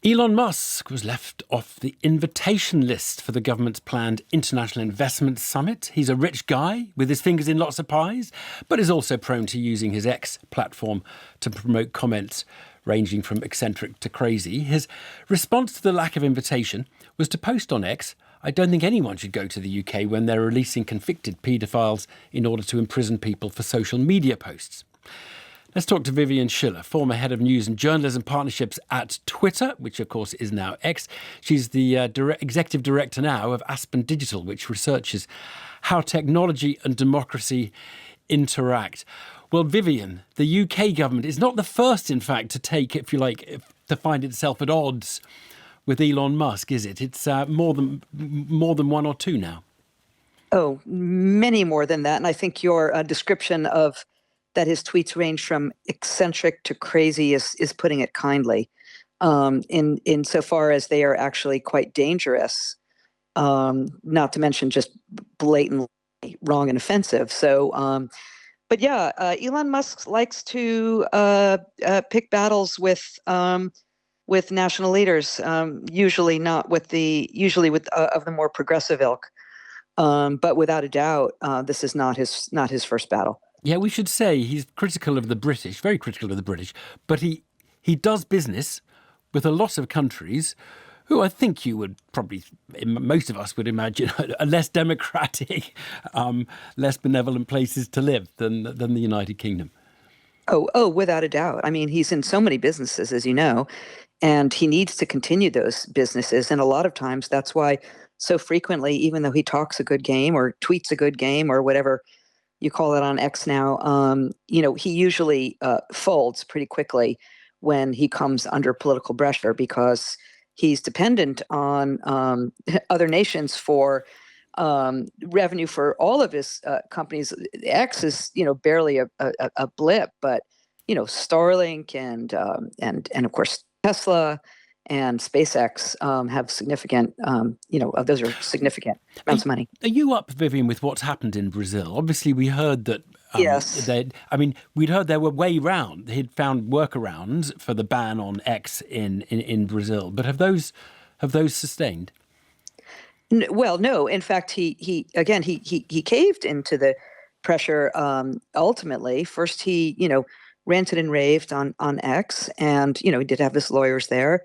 Elon Musk was left off the invitation list for the government's planned International Investment Summit. He's a rich guy with his fingers in lots of pies, but is also prone to using his X platform to promote comments ranging from eccentric to crazy. His response to the lack of invitation was to post on X, "I don't think anyone should go to the UK when they're releasing convicted paedophiles in order to imprison people for social media posts." Let's talk to Vivian Schiller, former head of news and journalism partnerships at Twitter, which of course is now X. She's the executive director now of Aspen Digital, which researches how technology and democracy interact. Well, Vivian, the UK government is not the first, in fact, to take, if you like, to find itself at odds with Elon Musk, is it? It's more than one or two now. Oh, many more than that. And I think your description of that his tweets range from eccentric to crazy is putting it kindly. In so far as they are actually quite dangerous, not to mention just blatantly wrong and offensive. So, but yeah, Elon Musk likes to pick battles with national leaders, usually with of the more progressive ilk. But without a doubt, this is not his first battle. Yeah, we should say he's critical of the British, very critical of the British, but he does business with a lot of countries who I think you would probably, most of us would imagine, are less democratic, less benevolent places to live than the United Kingdom. Oh, without a doubt. I mean, he's in so many businesses, as you know, and he needs to continue those businesses. And a lot of times that's why so frequently, even though he talks a good game or tweets a good game or whatever you call it on X now, he usually folds pretty quickly when he comes under political pressure because he's dependent on other nations for revenue for all of his companies. X is, barely a blip, but Starlink and of course Tesla and SpaceX have significant, those are significant amounts of money. Are you up, Vivian, with what's happened in Brazil? Obviously, we heard that. Yes. We'd heard there were way round. He'd found workarounds for the ban on X in Brazil, but have those sustained? Well, no. In fact, he caved into the pressure. Ultimately, first he ranted and raved on X, and he did have his lawyers there.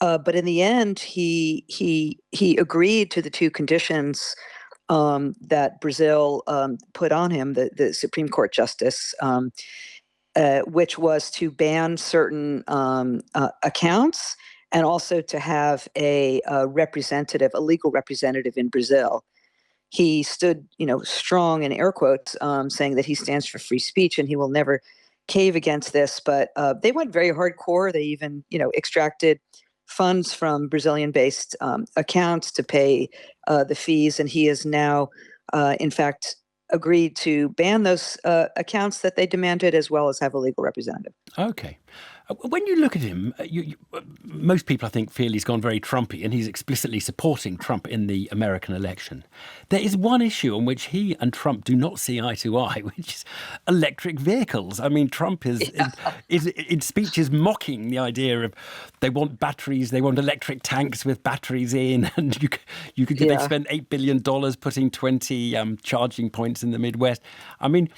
But in the end, he agreed to the two conditions that Brazil put on him, the Supreme Court justice, which was to ban certain accounts and also to have a legal representative in Brazil. He stood, strong in air quotes, saying that he stands for free speech and he will never cave against this. But they went very hardcore. They even, extracted funds from Brazilian-based accounts to pay the fees, and he has now, in fact, agreed to ban those accounts that they demanded, as well as have a legal representative. Okay. When you look at him, most people, I think, feel he's gone very Trumpy, and he's explicitly supporting Trump in the American election. There is one issue on which he and Trump do not see eye to eye, which is electric vehicles. I mean, Trump is in speeches mocking the idea of they want batteries, they want electric tanks with batteries in, and they spent $8 billion putting 20 charging points in the Midwest. I mean,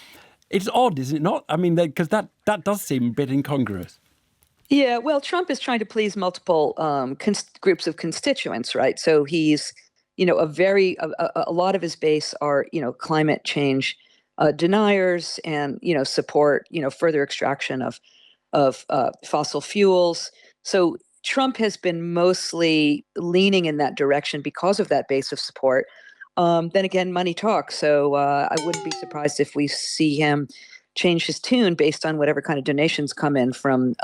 it's odd, is it not? I mean, because that does seem a bit incongruous. Yeah, well, Trump is trying to please multiple groups of constituents, right? So he's, a lot of his base are, climate change deniers and, support, further extraction of fossil fuels. So Trump has been mostly leaning in that direction because of that base of support. Then again, money talks. So I wouldn't be surprised if we see him change his tune based on whatever kind of donations come in from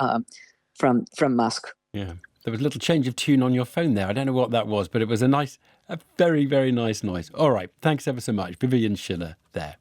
Musk. Yeah, there was a little change of tune on your phone there. I don't know what that was, but it was a very, very nice noise. All right, thanks ever so much. Vivian Schiller there.